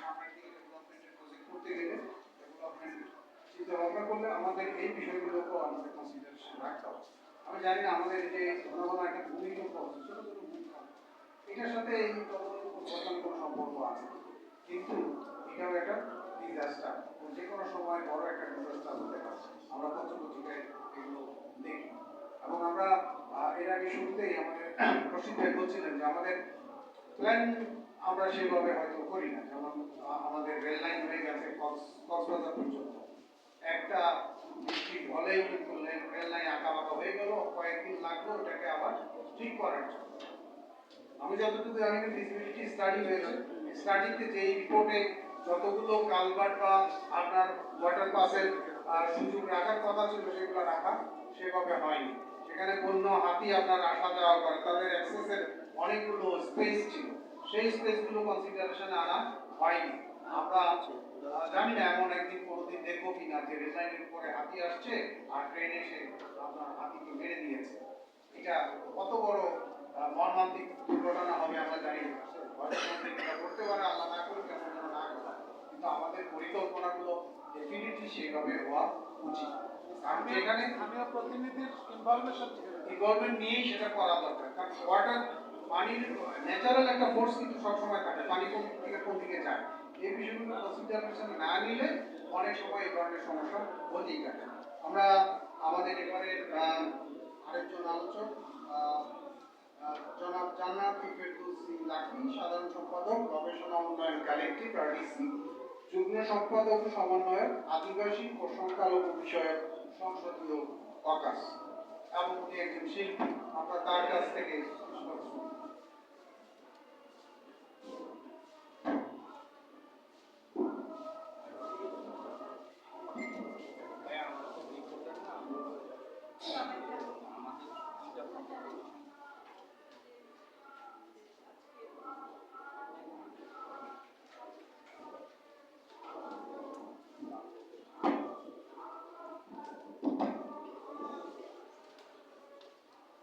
সামনের দিকে ডেভেলপমেন্টের প্রজেক্ট করতে গেলে ডেভেলপমেন্ট চিন্তা ভাবনা করলে আমাদের এই বিষয়গুলোকেও আমাদের কনসিডারেশন রাখতে হবে। আমি জানি না আমাদের যে ঘন ঘন একটা ভূমিকম্প হচ্ছে, ছোট ছোট ভূমিকম্প, এটার সাথে এই পরিবর্তন কোনো সম্পর্ক আছে, কিন্তু এটাও একটা ডিজাস্টার, যে কোনো সময় বড় একটা ডিজাস্টার হতে পারে। আমরা পত্রপত্রিকায় এগুলো দেখি এবং আমরা এর আগে শুরুতেই আমাদের রশিদ ভাই বলছিলেন যে আমাদের প্ল্যান আমরা সেভাবে হয়তো করি না। যেমন আমাদের রেল লাইন হয়ে গেছে কক্সবাজার পর্যন্ত, একটা বৃষ্টি হলেই কিন্তু রেল লাইন আঁকা বাঁকা হয়ে গেল, কয়েকদিন লাগলো ওটাকে আবার ঠিক করার জন্য। আমি যতটুকু জানি ফিজিবিলিটি স্টাডি হয়েছে, স্টাডিতে যে রিপোর্টে যতগুলো কালভার্ট বা আপনার ওয়াটার পাসের সুযোগ রাখার কথা ছিল সেগুলো রাখা সেভাবে হয়নি। সেখানে বন্য হাতি আপনার আসা যাওয়া করে, তাদের অ্যাক্সেসের অনেকগুলো স্পেস ছিল, সেই স্পেসগুলো কনসিডারেশনে আনা হয়নি। আমরা জানি না এমন একদিন কোনোদিন দেখবো কিনা যে রেললাইনের উপরে হাতি আসছে আর ট্রেন এসে আপনার হাতিকে মেরে দিয়েছে। এটা কত বড় মর্মান্তিক দুর্ঘটনা হবে আমরা জানি না। এটা করতে পারে, আল্লাহ না করুক, কেমন যেন না করে, কিন্তু আমাদের পরিকল্পনাগুলো ডেফিনেটলি সেইভাবে হওয়া উচিত। কারণ সেখানে স্থানীয় প্রতিনিধির ইনভলভমেন্ট নিয়েই সেটা করা দরকার। কারণ ওয়াটার, পানির ন্যাচারাল একটা ফোর্স কিন্তু সবসময় থাকে, পানি কোন দিক থেকে কোন দিকে যায়, এই বিষয়গুলো কনসিডারেশন না নিলে অনেক সময় এই ধরনের সমস্যা হতেই থাকে। আমরা আমাদের এবারে আরেকজন আলোচক জনাব জান্নাত ফেরদৌসী লাকী, সাধারণ সম্পাদক গবেষণা উন্নয়ন কালেক্টিভ আরডিসি, যুগ্ম সম্পাদক সমন্বয়ক আদিবাসী ও সংখ্যালঘু বিষয়ক সংসদীয় ককাস, এবং উনি একজন শিল্পী। আমরা তার কাছ থেকে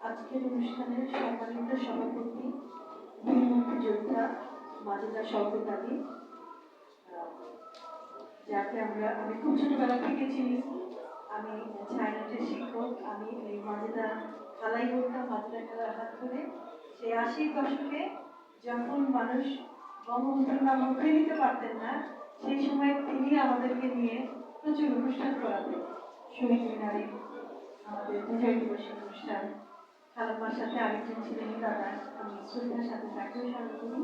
আজকের অনুষ্ঠানের সম্মানিত সভাপতি বীর মুক্তিযোদ্ধা মাজেদা শওকত আলী, যাকে আমি খুব ছোটবেলা থেকে চিনি। আমি ছায়ানটের শিক্ষক। আমি এই মাজেদা খেলাই করতাম, মাজেদা খেলার হাত ধরে। সেই 80-র দশকে যখন মানুষ বঙ্গবন্ধুর নাম মুখে নিতে পারতেন না, সেই সময় তিনি আমাদেরকে নিয়ে প্রচুর অনুষ্ঠান করাতেন। শহীদ মিনারে আমাদের বিজয় দিবসের অনুষ্ঠান, খালাম্মার সাথে আরেকজন ছিলেন দাদা, আমি শ্রদ্ধার সাথে তাকেও স্মরণ করি।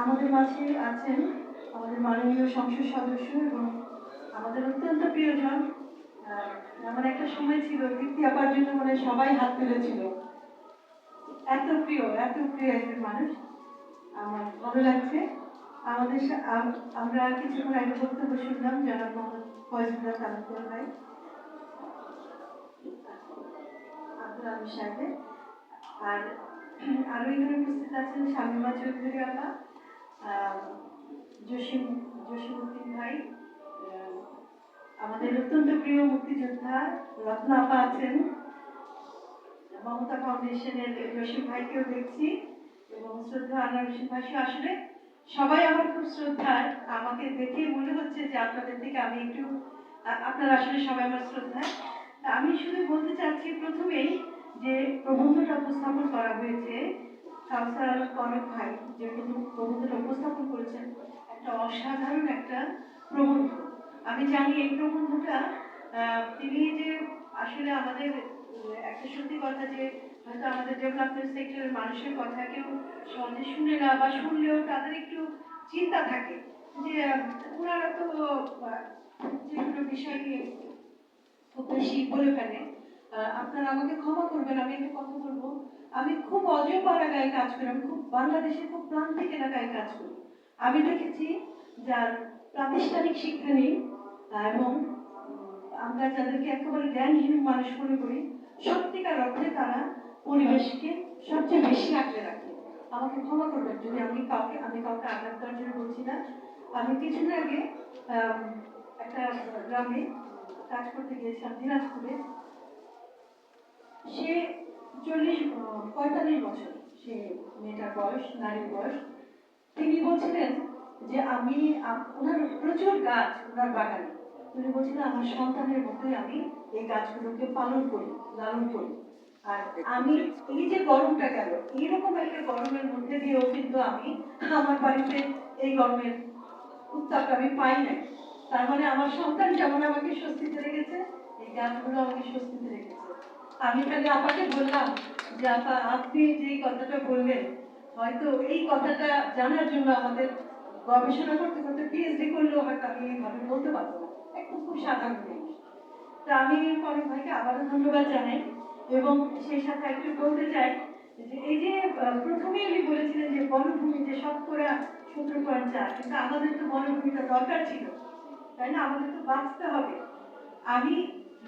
আমাদের মাঝে আছেন আমাদের মাননীয় সংসদ সদস্য এবং আমাদের অত্যন্ত প্রিয়জন। আমার একটা সময় ছিল দীপ্তি আপার জন্য মানে সবাই হাত তুলেছিল, এত প্রিয় একজন মানুষ। আমার ভালো লাগছে। আমাদের আমরা কিছুক্ষণ আগে বক্তব্য শুনলাম জনাব মোহাম্মদ ফয়জুল্লাহ তালুকদার ভাই, আব্দুল আলী সাহেব, আর আরো এখানে উপস্থিত আছেন শামিমা চৌধুরী আপা, জসিমউদ্দিন ভাই, আমাদের অত্যন্ত প্রিয় মুক্তিযোদ্ধা রত্ন আপা আছেন, মমতা ফাউন্ডেশনের জসিম ভাইকেও দেখছি, এবং শ্রদ্ধা আনোয়ার হোসেন ভাই। আসলে সবাই আমার খুব শ্রদ্ধার। আমাকে দেখে মনে হচ্ছে যে আপনাদের থেকে আমি একটু, আপনারা আসলে সবাই আমার শ্রদ্ধা। আমি শুধু বলতে চাচ্ছি প্রথমেই যে প্রবন্ধটা উপস্থাপন করা হয়েছে কাউসার কনক ভাই যে প্রবন্ধটা উপস্থাপন করেছেন, একটা অসাধারণ একটা প্রবন্ধ। আমি জানি এই প্রবন্ধটা তিনি যে আসলে আমাদের একটা সত্যি কথা যে হয়তো আমাদের ডেভেলপমেন্ট সেক্টরের মানুষের কথা কেউ সহজে শুনে না, বা শুনলেও তাদের একটু চিন্তা থাকে যে ওনারা তো যেগুলো বিষয় নিয়ে খুব বেশি বলে ফেলে। আপনারা আমাকে ক্ষমা করবেন, আমি একটা কথা বলবো। আমি খুব অজপাড়া এলাকায় কাজ করি, আমি খুব বাংলাদেশের খুব প্রান্তিক এলাকায় কাজ করি। আমি দেখেছি যার প্রাতিষ্ঠানিক শিক্ষা নেই এবং আমরা যাদেরকে একেবারে জ্ঞানহীন মানুষ মনে করি, সত্যিকার অর্থে তারা পরিবেশকে সবচেয়ে বেশি আগলে রাখে। আমাকে ক্ষমা করবেন যদি আমি কাউকে আঘাত করার জন্য বলছি না। আমি কিছুদিন আগে একটা গ্রামে কাজ করতে গিয়েছিলাম দিনাজপুরে। সে 45 বছর, সে মেয়েটার বয়স, নারীর বয়স। তিনি বলছিলেন যে আমি ওনার প্রচুর গাছ ওনার বাগানে, উনি বলছিলেন আমার সন্তানের মতোই আমি এই গাছগুলোকে পালন করি, লালন করি। আর আমি এই যে গরমটা গেল, এইরকম একটা গরমের মধ্যে দিয়েও কিন্তু আমি আমার বাড়িতে এই গরমের উত্তাপটা আমি পাই নাই। তার মানে আমার সন্তান যেমন আমাকে স্বস্তিতে রেখেছে, এই গাছগুলো আমাকে স্বস্তিতে রেখেছে। আমি খালি আপাকে বললাম যে আপা, আপনি যে কথাটা বললেন, হয়তো এই কথাটা জানার জন্য আমাদের গবেষণা করতে করতে পিএইচডি করলেও হয়তো আমি এইভাবে বলতে পারবো না, একদম খুব সাধারণ জিনিস। তা আমি কনক ভাইকে আবারও ধন্যবাদ জানাই এবং সেই সাথে একটু বলতে চাই যে এই যে প্রথমেই উনি বলেছিলেন যে বনভূমি যে 17.4, কিন্তু আমাদের তো বনভূমিটা দরকার ছিল, তাই না? আমাদের তো বাঁচতে হবে। আমি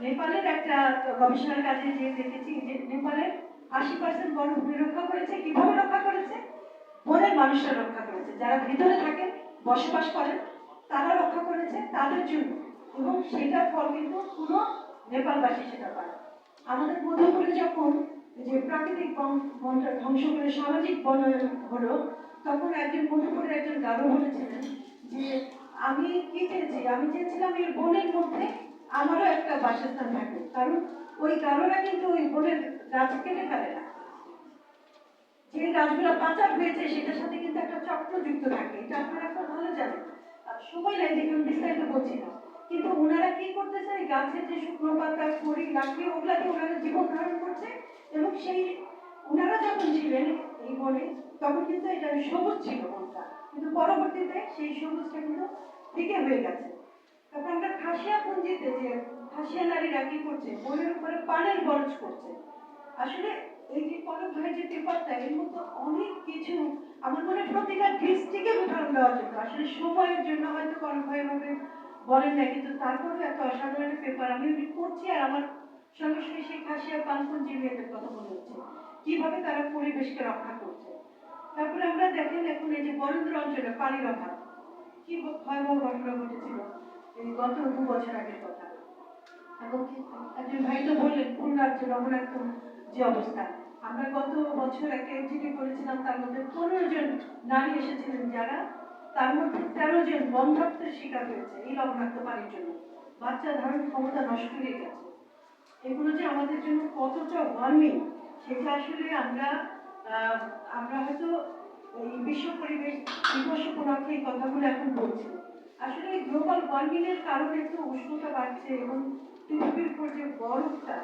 নেপালের একটা গবেষণার কাজে যে দেখেছি যে নেপালের 80% বনভূমি রক্ষা করেছে। কিভাবে রক্ষা করেছে? বনের মানুষরা রক্ষা করেছে, যারা ভিতরে থাকেন, বসবাস করেন, তারা রক্ষা করেছে তাদের জন্য, এবং সেটার ফল কিন্তু পুরো নেপালবাসী সেটা পায়। আমাদের মধ্যপুরে যখন যে প্রাকৃতিক বনটা ধ্বংস করে সামাজিক বনায়ন হলো, তখন একজন মধ্যপুরের একজন গারো বলেছিলেন যে আমি কি চেয়েছি, আমি চেয়েছিলাম এই বনের মধ্যে আমারও একটা বাসস্থান থাকে, কারণ ওই গারোরা কিন্তু ওই বনের গাছ কেটে ফেলে না। যে গাছগুলো পাচার হয়েছে সেটার সাথে কিন্তু একটা চক্র যুক্ত থাকে, এটা আপনারা খুব ভালো জানেন। আর সময় নাই দেখুন বিস্তারিত বলছি না, কিন্তু ওনারা কি করতেছে, এই গাছের যে শুকনো পাতা, খড়ি, লাকড়ি, ওগুলাকে ওনারা জীবন ধারণ করছে, এবং সেই ওনারা যখন ছিলেন এই বনে তখন কিন্তু এটা সবুজ ছিল বনটা, কিন্তু পরবর্তীতে সেই সবুজটা কিন্তু ফিকে হয়ে গেছে। তারপর আমরা খাসিয়া পুঞ্জিতে যে খাসিয়া নারীরা কি করছে, বনের উপরে পানের বরজ করছে। আসলে এই যে কনক ভাইয়ের যে পেপারটা, এর মধ্যে অনেক কিছু আমার মনে হয় প্রতিটা ডিস্ট্রিক্টে উদাহরণ দেওয়া যেত। আসলে সময়ের জন্য হয়তো কনক ভাই ভাবে বলেন না, কিন্তু তারপরেও এত অসাধারণ পেপার আমি পড়ছি, আর আমার সঙ্গে সঙ্গে সেই খাসিয়া পানপুঞ্জি মেয়েদের কথা মনে হচ্ছে, কিভাবে তারা পরিবেশকে রক্ষা করছে। তারপরে আমরা দেখেন এখন এই যে বরেন্দ্র অঞ্চলে পানির অভাব, কি ভয়াবহ ঘটনা ঘটেছিল এই গত 2 বছর আগের কথা। এবং একজন ভাই তো বললেন খুলনার যে রঘুনাথ যে অবস্থা, আমরা গত বছর একটা এনজিটি করেছিলাম, তার মধ্যে 15 জন নারী এসেছিলেন, যারা তার মধ্যে 13 জন বন্ধ্যাত্বের শিকার হয়েছে এই লবণাক্ত পানির জন্য, বাচ্চা ধারণ ক্ষমতা নষ্ট হয়ে গেছে। এগুলো যে আমাদের জন্য কতটা ওয়ার্মিং, সেটা আসলে আমরা হয়তো এই বিশ্ব পরিবেশ দিবস উপলক্ষে এই কথাগুলো এখন বলছি। আসলে গ্লোবাল ওয়ার্মিং এর কারণে তো উষ্ণতা বাড়ছে, এবং পৃথিবীর উপর যে বরফটা,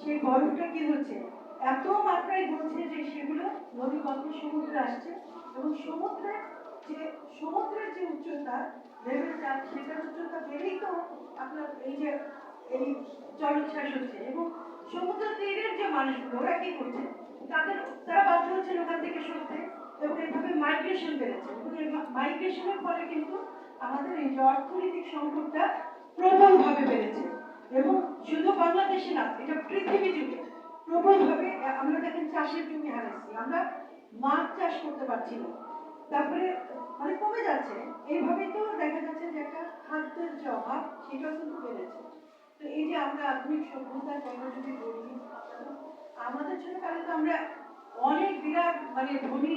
সেই বরফটা কি হচ্ছে, এত মাত্রায় গলছে যে সেগুলো নদী পথে সমুদ্রে আসছে, এবং সমুদ্রের যে উচ্চতা লেভেলটা, সেটার উচ্চতা বেড়েই তো আপনার এই যে এই জলোচ্ছ্বাস হচ্ছে। এবং সমুদ্র তীরের যে মানুষগুলো, ওরা কি করছে, তারা বাধ্য হচ্ছে ওখান থেকে সরতে, এবং এইভাবে মাইগ্রেশন বেড়েছে, এবং এই মাইগ্রেশনের ফলে কিন্তু আমাদের এই যে অর্থনৈতিক সংকটটা প্রবলভাবে বেড়েছে। এবং শুধু বাংলাদেশে না, এটা পৃথিবী জুড়ে প্রবলভাবে। আমরা দেখেন চাষের জমি হারাইছি, আমরা মাছ চাষ করতে পারছি না, তারপরে মানে কমে যাচ্ছে। এইভাবেই তো দেখা যাচ্ছে যে একটা খাদ্যের যে অভাব, সেটাও কিন্তু বেড়েছে। তো এই যে আমরা আধুনিক সভ্যতার কথা যদি বলি, আমাদের ছোটকালে তো আমরা অনেক বিরাট মানে ধনী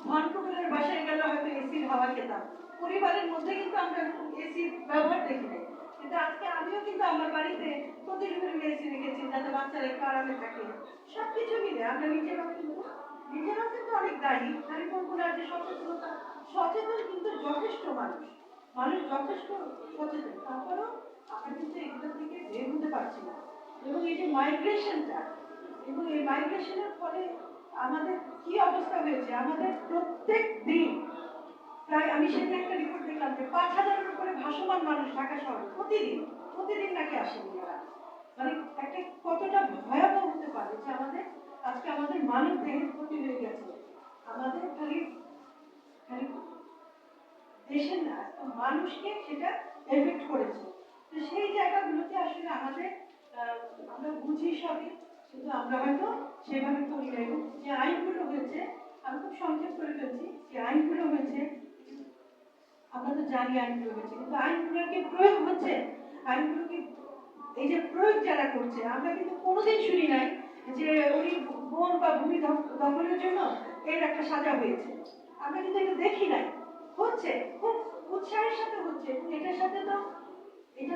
ধনকুবেরের বাসায় গেলে হয়তো এসির হাওয়া খেতাম, পরিবারের মধ্যে কিন্তু আমরা এসির ব্যবহার দেখি নাই। কিন্তু আজকে আমিও কিন্তু আমার বাড়িতে প্রতিটি রুমে এসি রেখেছি, যাতে বাচ্চারা একটু আরামে থাকে। সবকিছু মিলে আমরা নিজেরাও কিন্তু অনেক দায়ী। খালি বলবো না যে সচেতনতা, সচেতন কিন্তু যথেষ্ট মানুষ, মানুষ যথেষ্ট সচেতন, তারপরেও আমরা কিন্তু এগুলো থেকে বের হতে পারছি না। এবং এই যে মাইগ্রেশনটা, এবং এই মাইগ্রেশনের ফলে আমাদের কি অবস্থা হয়েছে, আমাদের প্রত্যেক দিন প্রায়, আমি সেদিন একটা রিপোর্ট দেখলাম যে 5,000-এর উপরে ভাসমান মানুষ ঢাকা শহরে প্রতিদিন প্রতিদিন নাকি আসেন ওরা। মানে একটা কতটা ভয়াবহ হতে পারে যে আমাদের আজকে আমাদের মানব দেহের ক্ষতি হয়ে গেছে, আমাদের খালি খালি দেশের না, মানুষকে সেটা এফেক্ট করেছে। তো সেই জায়গাগুলোতে আসলে আমাদের আমরা বুঝি সবই, কিন্তু আমরা হয়তো সেভাবে করি না। এবং যে আইনগুলো হয়েছে, আমি খুব সংক্ষেপ করে ফেলছি, যে আইনগুলো হয়েছে আমরা তো জানি আইনগুলো হয়েছে, কিন্তু আইনগুলোর কি প্রয়োগ হচ্ছে, আইনগুলো কি এই যে প্রয়োগ যারা করছে, আমরা কিন্তু কোনোদিন শুনি নাই যে উনি বন বা ভূমি দখলের জন্য এর একটা সাজা হয়েছে, আমরা কিন্তু এটা দেখি নাই। হচ্ছে খুব উৎসাহের সাথে হচ্ছে এবং এটার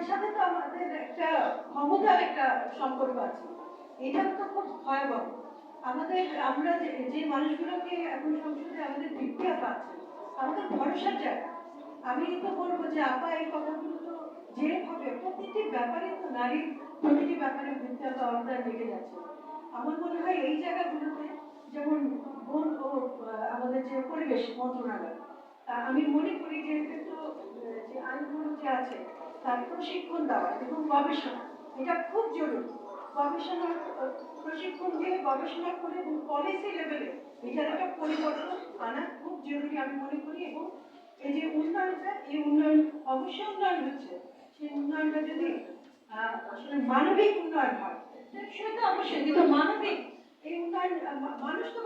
সাথে তো আমাদের একটা ক্ষমতার একটা সম্পর্ক আছে। এটা তো খুব ভয়াবহ। আমরা যে মানুষগুলোকে এখন সংসদে আমাদের ভিত্তি পাচ্ছে, আমাদের ভরসার জায়গা। আমি তো বলবো যে আপা এই কথাগুলো তো যেভাবে প্রতিটি ব্যাপারে তো নারীর প্রতিটি ব্যাপারে ভিত্তি আলাদা লেগে যাচ্ছে। আমার মনে হয় এই জায়গাগুলোতে যেমন বন ও আমাদের যে পরিবেশ মন্ত্রণালয়, আমি মনে করি যে কিন্তু যে আইনগুলো যে আছে তার প্রশিক্ষণ দেওয়া এবং গবেষণা এটা খুব জরুরি। গবেষণার প্রশিক্ষণ দিয়ে গবেষণা করে এবং পলিসি লেভেলে এটার একটা পরিবর্তন আনা খুব জরুরি আমি মনে করি। এবং এই যে উন্নয়নটা, এই উন্নয়ন অবশ্যই উন্নয়ন হচ্ছে, সেই উন্নয়নটা যদি আসলে মানবিক উন্নয়ন হয় সেটা অবশ্যই, কিন্তু মানবিক এই উন্নয়ন মানুষ তো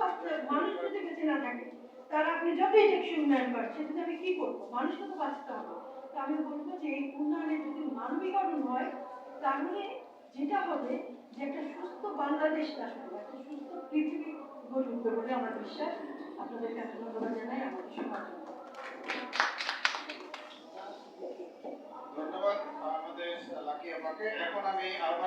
মানুষ যদি বেঁচে না থাকে তারা আপনি যতই টেকসই উন্নয়ন করেন সেটাতে আমি কি করবো, মানুষকে তো বাঁচতে হবে। তো আমি বলবো যে এই উন্নয়নে যদি মানবিকরণ হয় তাহলে যেটা হবে যে একটা সুস্থ বাংলাদেশ আসবে, একটা সুস্থ পৃথিবী গড়ে উঠবে বলে আমার বিশ্বাস। আপনাদেরকে এত ধন্যবাদ জানাই আমাকে শোনার জন্য। ধন্যবাদ আমাদের লাকি আমাকে। এখন আমি আহ্বান